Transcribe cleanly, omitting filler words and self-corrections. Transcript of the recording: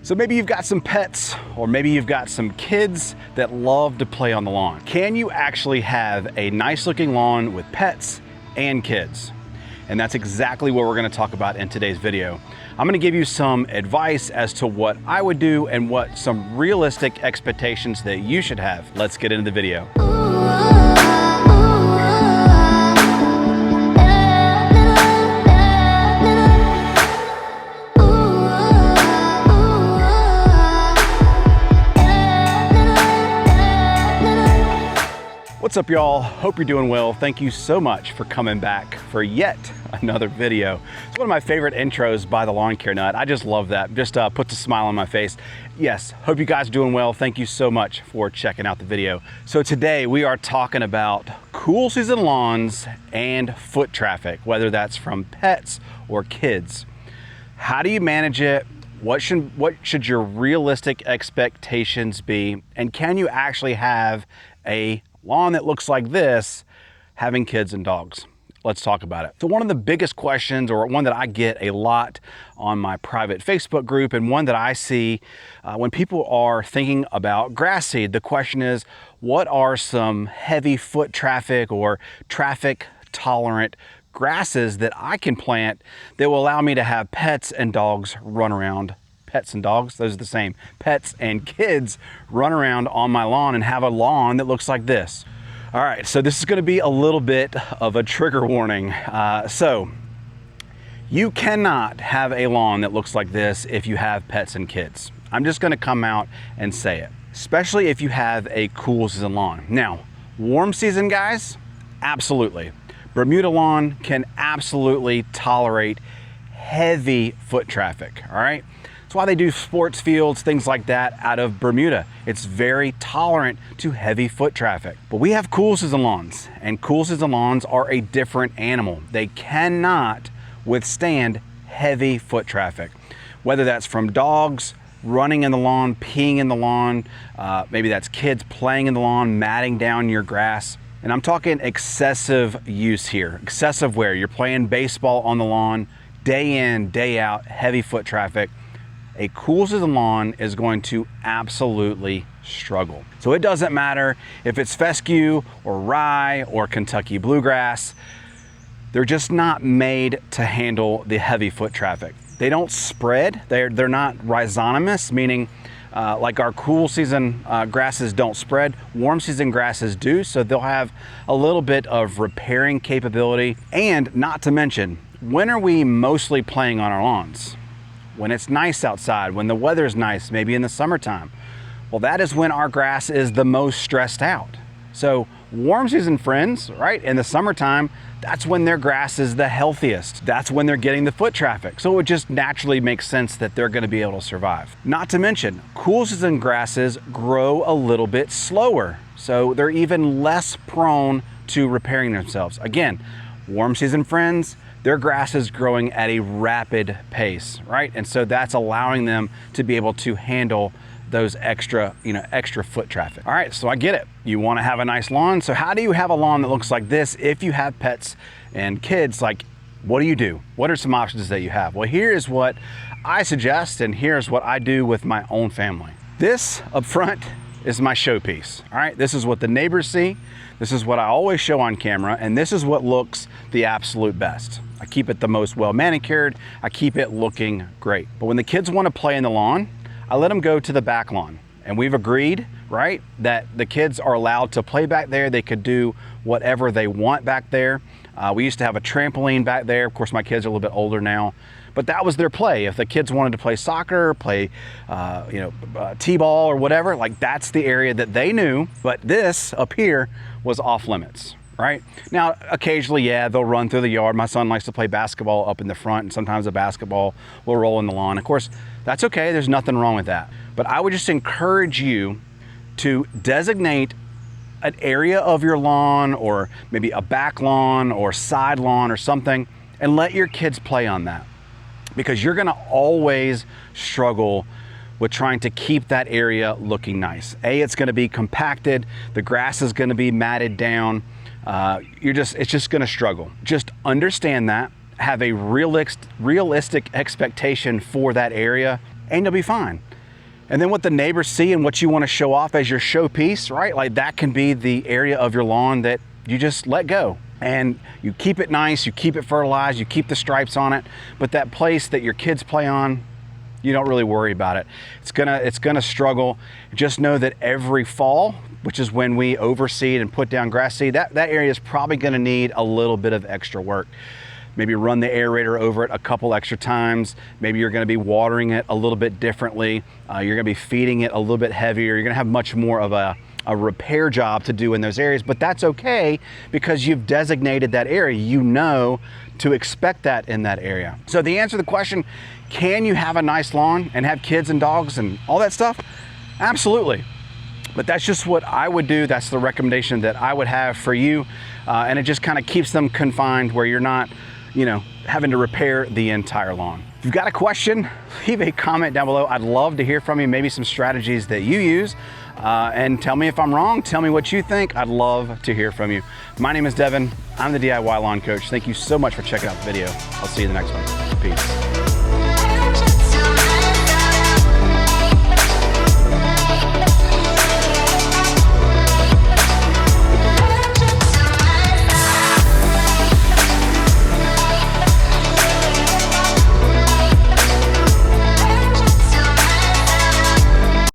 So maybe you've got some pets, or maybe you've got some kids that love to play on the lawn. Can you actually have a nice looking lawn with pets and kids? And that's exactly what we're gonna talk about in today's video. I'm gonna give you some advice as to what I would do and what some realistic expectations that you should have. Let's get into the video. What's up, y'all? Hope you're doing well. Thank you so much for coming back for yet another video. It's one of my favorite intros by the Lawn Care Nut. I just love that. Just puts a smile on my face. Yes, hope you guys are doing well. Thank you so much for checking out the video. So today we are talking about cool season lawns and foot traffic, whether that's from pets or kids. How do you manage it? What should your realistic expectations be? And can you actually have a lawn that looks like this, having kids and dogs? Let's talk about it. So one of the biggest questions, or one that I get a lot on my private Facebook group, and one that I see when people are thinking about grass seed, the question is, what are some heavy foot traffic or traffic tolerant grasses that I can plant that will allow me to have pets and dogs run around? Pets and dogs, those are the same. Pets and kids run around on my lawn and have a lawn that looks like this. All right, so this is gonna be a little bit of a trigger warning. So you cannot have a lawn that looks like this if you have pets and kids. I'm just gonna come out and say it, especially if you have a cool season lawn. Now, warm season guys, absolutely. Bermuda lawn can absolutely tolerate heavy foot traffic, all right? That's why they do sports fields, things like that out of Bermuda. It's very tolerant to heavy foot traffic. But we have cool season lawns, and cool season lawns are a different animal. They cannot withstand heavy foot traffic, whether that's from dogs running in the lawn, peeing in the lawn, maybe that's kids playing in the lawn, matting down your grass. And I'm talking excessive use here, excessive wear. You're playing baseball on the lawn, day in, day out, heavy foot traffic. A cool season lawn is going to absolutely struggle. So it doesn't matter if it's fescue or rye or Kentucky bluegrass. They're just not made to handle the heavy foot traffic. They don't spread. They're not rhizonomous, meaning like our cool season grasses don't spread. Warm season grasses do, so they'll have a little bit of repairing capability. And not to mention, when are we mostly playing on our lawns? When it's nice outside, when the weather's nice, maybe in the summertime. Well, that is when our grass is the most stressed out. So warm season friends, right, in the summertime, that's when their grass is the healthiest. That's when they're getting the foot traffic. So it just naturally makes sense that they're gonna be able to survive. Not to mention, cool season grasses grow a little bit slower. So they're even less prone to repairing themselves. Again, warm season friends, their grass is growing at a rapid pace, right? And so that's allowing them to be able to handle those extra foot traffic. All right, so I get it. You wanna have a nice lawn. So how do you have a lawn that looks like this if you have pets and kids? Like, what do? What are some options that you have? Well, here is what I suggest, and here's what I do with my own family. This up front is my showpiece, all right? This is what the neighbors see. This is what I always show on camera, and this is what looks the absolute best. I keep it the most well manicured. I keep it looking great. But when the kids want to play in the lawn, I let them go to the back lawn. And we've agreed, right, that the kids are allowed to play back there. They could do whatever they want back there. We used to have a trampoline back there. Of course, my kids are a little bit older now, but that was their play. If the kids wanted to play soccer, play t-ball or whatever, like that's the area that they knew. But this up here was off limits. Right? Now, occasionally, yeah, they'll run through the yard. My son likes to play basketball up in the front, and sometimes a basketball will roll in the lawn. Of course, that's okay. There's nothing wrong with that. But I would just encourage you to designate an area of your lawn, or maybe a back lawn or side lawn or something, and let your kids play on that. Because you're gonna always struggle with trying to keep that area looking nice. It's gonna be compacted, the grass is gonna be matted down, it's just gonna struggle. Just understand that, have a realistic expectation for that area, and you'll be fine. And then what the neighbors see and what you want to show off as your showpiece, right? Like that can be the area of your lawn that you just let go. And you keep it nice, you keep it fertilized, you keep the stripes on it, but that place that your kids play on, you don't really worry about it. It's gonna struggle. Just know that every fall, which is when we overseed and put down grass seed, that area is probably gonna need a little bit of extra work. Maybe run the aerator over it a couple extra times. Maybe you're gonna be watering it a little bit differently. You're gonna be feeding it a little bit heavier. You're gonna have much more of a repair job to do in those areas, but that's okay because you've designated that area. You know to expect that in that area. So the answer to the question, can you have a nice lawn and have kids and dogs and all that stuff? Absolutely. But that's just what I would do. That's the recommendation that I would have for you. And it just kind of keeps them confined where you're not, having to repair the entire lawn. If you've got a question, leave a comment down below. I'd love to hear from you, maybe some strategies that you use. And tell me if I'm wrong, tell me what you think. I'd love to hear from you. My name is Devin. I'm the DIY Lawn Coach. Thank you so much for checking out the video. I'll see you in the next one. Peace.